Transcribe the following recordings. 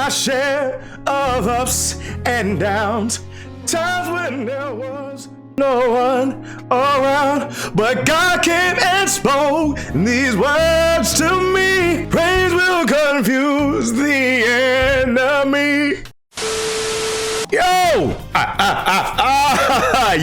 my share of ups and downs, times when there was no one around, but God came and spoke these words to me. Praise will confuse the enemy.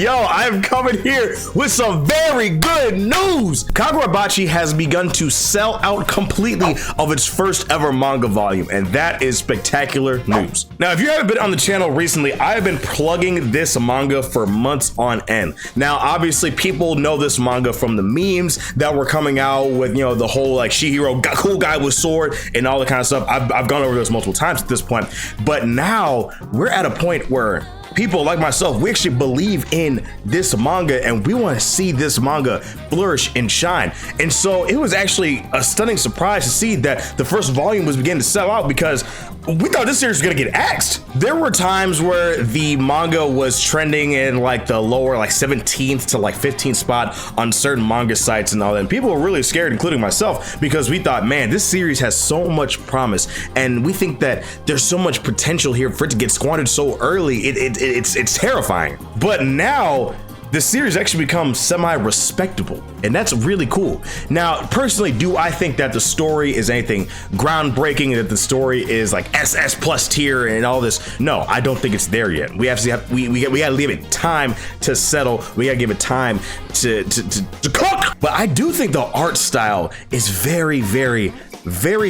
Yo, I'm coming here with some very good news. Kagurabachi has begun to sell out completely of its first ever manga volume, and that is spectacular news. Now, if you haven't been on the channel recently, I have been plugging this manga for months on end. Now, obviously, people know this manga from the memes that were coming out with, you know, the whole like chihiro, cool guy with sword and all the kind of stuff. I've gone over this multiple times at this point, but now we're at a point where people like myself, we actually believe in this manga and we want to see this manga flourish and shine. And so it was actually a stunning surprise to see that the first volume was beginning to sell out, because we thought this series was gonna get axed. There were times where the manga was trending in like the lower like 17th to like 15th spot on certain manga sites and all that. And people were really scared, including myself, because we thought, man, this series has so much promise and we think that there's so much potential here for it to get squandered so early. It's terrifying. But now the series actually becomes semi-respectable, and that's really cool. Now, personally, do I think that the story is anything groundbreaking, that the story is like SS plus tier and all this? No, I don't think it's there yet. We gotta give it time to settle. We gotta give it time to cook. But I do think the art style is very, very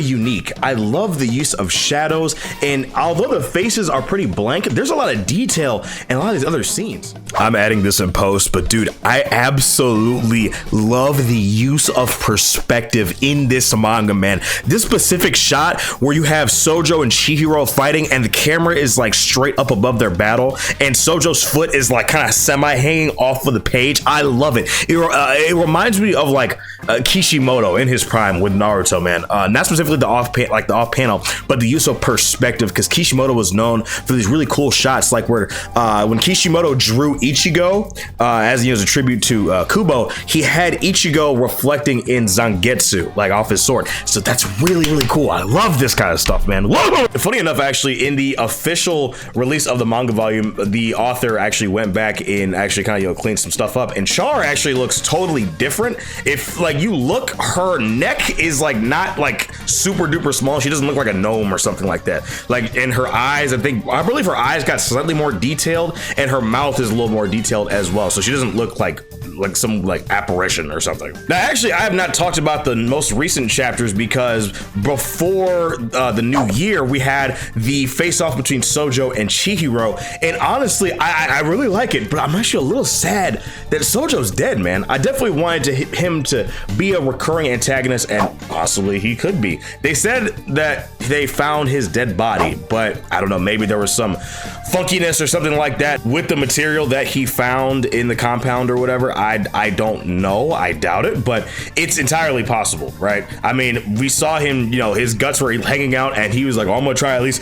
unique. I love the use of shadows, and although the faces are pretty blank, there's a lot of detail in a lot of these other scenes. I'm adding this in post, but dude, I absolutely love the use of perspective in this manga, man. This specific shot where you have Sojo and Chihiro fighting and the camera is like straight up above their battle and Sojo's foot is like kind of semi hanging off of the page. I love it. It reminds me of like Kishimoto in his prime with Naruto, man. Not specifically the off panel, but the use of perspective, because Kishimoto was known for these really cool shots, like where when Kishimoto drew Ichigo as a tribute to Kubo, he had Ichigo reflecting in Zangetsu, like off his sword. So that's really, really cool. I love this kind of stuff, man. Whoa! Funny enough, actually, in the official release of the manga volume, the author actually went back and actually kind of cleaned some stuff up, and Char actually looks totally different. If like you look, her neck is like not like super duper small. She doesn't look like a gnome or something like that. Like in her eyes, I believe her eyes got slightly more detailed, and her mouth is a little more detailed as well. So she doesn't look like some like apparition or something. Now, actually, I have not talked about the most recent chapters because before the new year, we had the face-off between Sojo and Chihiro, and honestly, I really like it, but I'm actually a little sad that Sojo's dead, man. I definitely wanted him to be a recurring antagonist, and possibly he could be. They said that they found his dead body, but I don't know, maybe there was some funkiness or something like that with the material that he found in the compound or whatever. I don't know, I doubt it, but it's entirely possible, right? I mean, we saw him, his guts were hanging out, and he was like, oh, I'm gonna try at least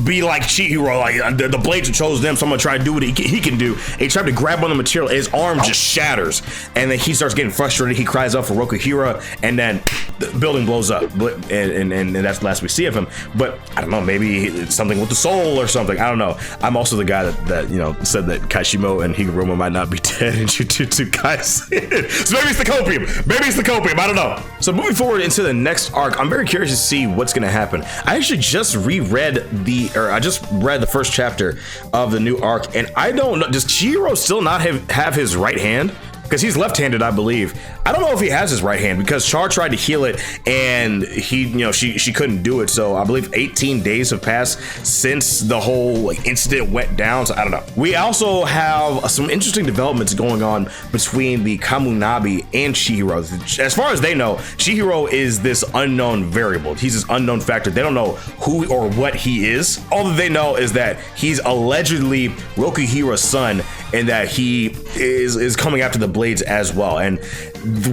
be like Chihiro, like the blades chose them, so I'm gonna try to do what he can do. And he tried to grab on the material, his arm just shatters, and then he starts getting frustrated. He cries out for Rokuhira, and then the building blows up, and that's the last we see of him. But I don't know, maybe it's something with the soul or something. I don't know. I'm also the guy that said that Kashimo and Higuruma might not be dead in Jujutsu Kaisen. So maybe it's the copium. Maybe it's the copium. I don't know. So moving forward into the next arc, I'm very curious to see what's going to happen. I actually just read the first chapter of the new arc, and I don't know. Does Chihiro still not have his right hand? Because he's left-handed, I believe. I don't know if he has his right hand, because Char tried to heal it and she couldn't do it. So I believe 18 days have passed since the whole incident went down. So I don't know. We also have some interesting developments going on between the Kamunabi and Chihiro. As far as they know, Chihiro is this unknown variable. He's this unknown factor. They don't know who or what he is. All that they know is that he's allegedly Rokuhira's son, and that he is coming after the blades as well. And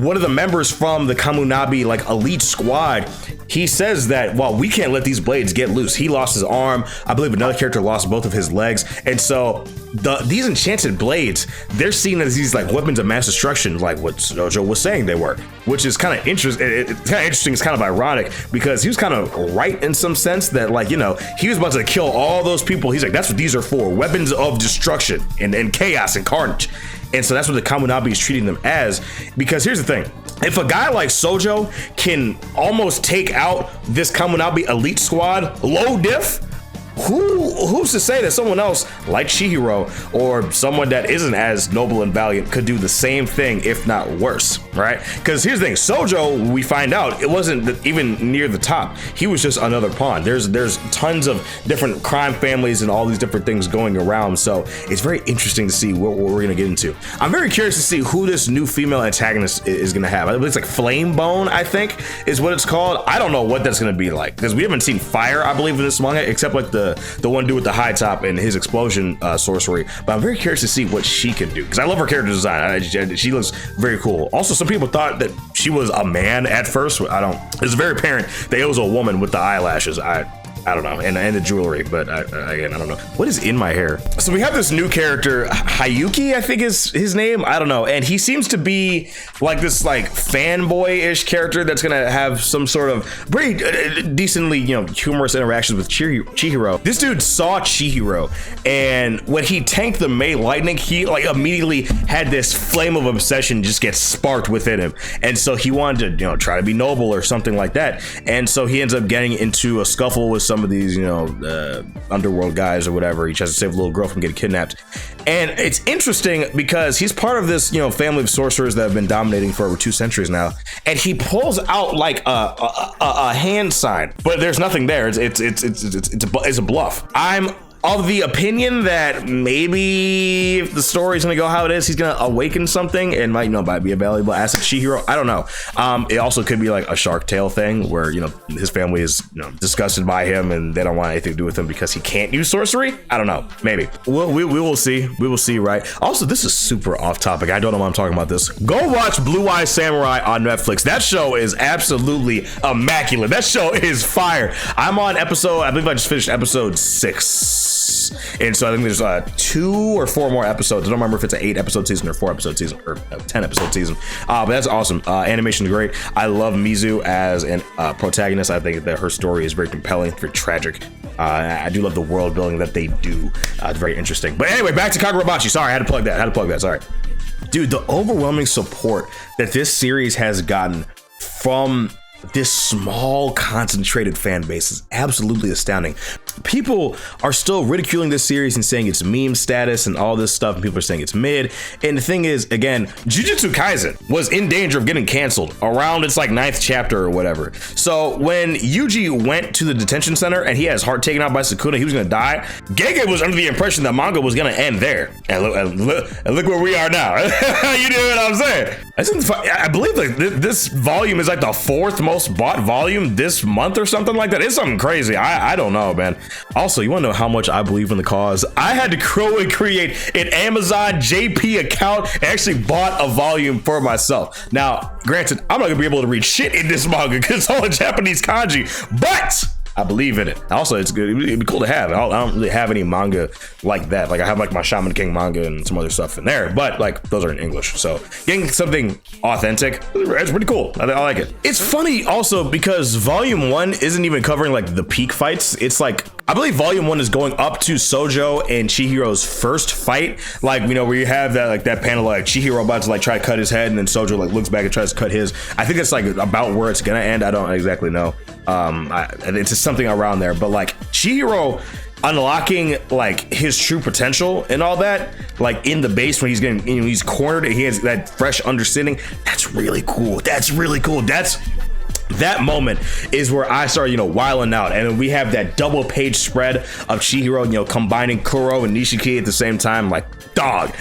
one of the members from the Kamunabi like elite squad, he says that, well, we can't let these blades get loose. He lost his arm. I believe another character lost both of his legs. And so these enchanted blades, they're seen as these like weapons of mass destruction, like what Sojo was saying they were, which is kind of interesting. It's kind of interesting. It's kind of ironic because he was kind of right in some sense that, like, you know, he was about to kill all those people. He's like, that's what these are for, weapons of destruction and chaos and carnage. And so that's what the Kamunabi is treating them as, because here's the thing. If a guy like Sojo can almost take out this Kamunabi elite squad low diff, who's to say that someone else like Chihiro or someone that isn't as noble and valiant could do the same thing, if not worse, right? Because here's the thing, Sojo, we find out, it wasn't even near the top. He was just another pawn. There's tons of different crime families and all these different things going around. So it's very interesting to see what we're gonna get into. I'm very curious to see who this new female antagonist is gonna have. I believe it's like Flame Bone, I think is what it's called. I don't know what that's gonna be like, because we haven't seen fire, I believe, in this manga, except like the one dude with the high top and his explosion sorcery. But I'm very curious to see what she can do, because I love her character design. She looks very cool. Also, some people thought that she was a man at first. It's very apparent that it was a woman with the eyelashes. I don't know, and the jewelry, but again, I don't know. What is in my hair? So we have this new character, Hayuki, I think is his name. I don't know. And he seems to be like this like fanboy-ish character that's gonna have some sort of pretty decently, you know, humorous interactions with Chihiro. This dude saw Chihiro, and when he tanked the May Lightning, he like immediately had this flame of obsession just get sparked within him. And so he wanted to, you know, try to be noble or something like that. And so he ends up getting into a scuffle with some of these, you know, underworld guys or whatever. He tries to save a little girl from getting kidnapped. And it's interesting because he's part of this, you know, family of sorcerers that have been dominating for over 2 centuries now. And he pulls out like a hand sign, but there's nothing there. It's a bluff. I'm of the opinion that maybe if the story's gonna go how it is, he's gonna awaken something and might be a valuable asset to Chihiro. I don't know. It also could be like a Shark Tale thing where, you know, his family is, you know, disgusted by him and they don't want anything to do with him because he can't use sorcery. I don't know. Maybe. We will see. We will see, right? Also, this is super off topic. I don't know why I'm talking about this. Go watch Blue Eye Samurai on Netflix. That show is absolutely immaculate. That show is fire. I'm on I believe I just finished episode 6. And so I think there's 2 or 4 more episodes. I don't remember if it's an 8-episode season or 4-episode season or 10-episode season. But that's awesome. Animation is great. I love Mizu as a protagonist. I think that her story is very compelling, very tragic. I do love the world building that they do. It's very interesting. But anyway, back to Kagurabachi. Sorry, I had to plug that. Sorry. Dude, the overwhelming support that this series has gotten from this small concentrated fan base is absolutely astounding. People are still ridiculing this series and saying it's meme status and all this stuff, and people are saying it's mid. And the thing is, again, Jujutsu Kaisen was in danger of getting canceled around its like 9th chapter or whatever. So when Yuji went to the detention center and he had his heart taken out by Sukuna, he was gonna die. Gege was under the impression that manga was gonna end there. And look where we are now. You know what I'm saying? I believe like this volume is like the 4th most bought volume this month or something like that. It's something crazy. I don't know, man. Also, you want to know how much I believe in the cause? I had to create an Amazon JP account and actually bought a volume for myself. Now, granted, I'm not gonna be able to read shit in this manga because it's all in Japanese kanji, but I believe in it. Also, it's good. It'd be cool to have. I don't really have any manga like that. Like I have like my Shaman King manga and some other stuff in there, but like those are in English. So getting something authentic, it's pretty cool. I like it. It's funny also because volume 1 isn't even covering like the peak fights. It's like, I believe volume 1 is going up to Sojo and Chihiro's first fight. Like, you know, where you have that like that panel like Chihiro about to like try to cut his head and then Sojo like looks back and tries to cut his. I think that's like about where it's gonna end. I don't exactly know. It's just something around there, but like Chihiro unlocking like his true potential and all that, like in the base when he's getting, you know, he's cornered and he has that fresh understanding. That's really cool. That moment is where I started, you know, wilding out, and then we have that double page spread of Chihiro, you know, combining Kuro and Nishiki at the same time. Like, dog.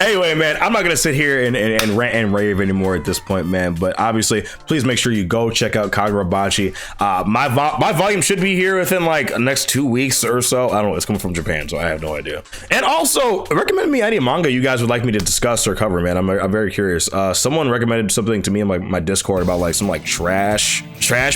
Anyway, man, I'm not gonna sit here and rant and rave anymore at this point, man. But obviously, please make sure you go check out Kagurabachi. My volume should be here within like next 2 weeks or so. I don't know. It's coming from Japan, so I have no idea. And also, recommend me any manga you guys would like me to discuss or cover, man. I'm very curious. Someone recommended something to me in my Discord about like some like trash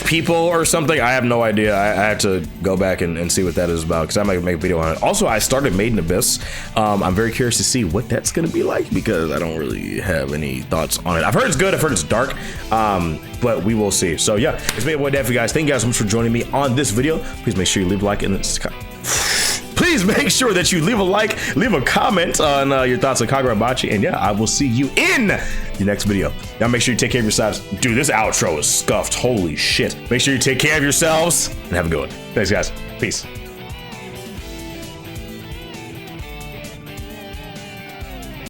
people or something. I have no idea. I have to go back and see what that is about because I might make a video on it. Also, I started Made in Abyss. I'm very curious to see what that's gonna be like because I don't really have any thoughts on it. I've heard it's good. I've heard it's dark, but we will see. So yeah, it's me, boy Dad, for you guys. Thank you guys so much for joining me on this video. Please make sure you leave a like and please make sure that you leave a like, leave a comment on your thoughts on Kagurabachi, and yeah, I will see you in the next video. Now make sure you take care of yourselves. Dude, this outro is scuffed. Holy shit. Make sure you take care of yourselves and have a good one. Thanks, guys. Peace.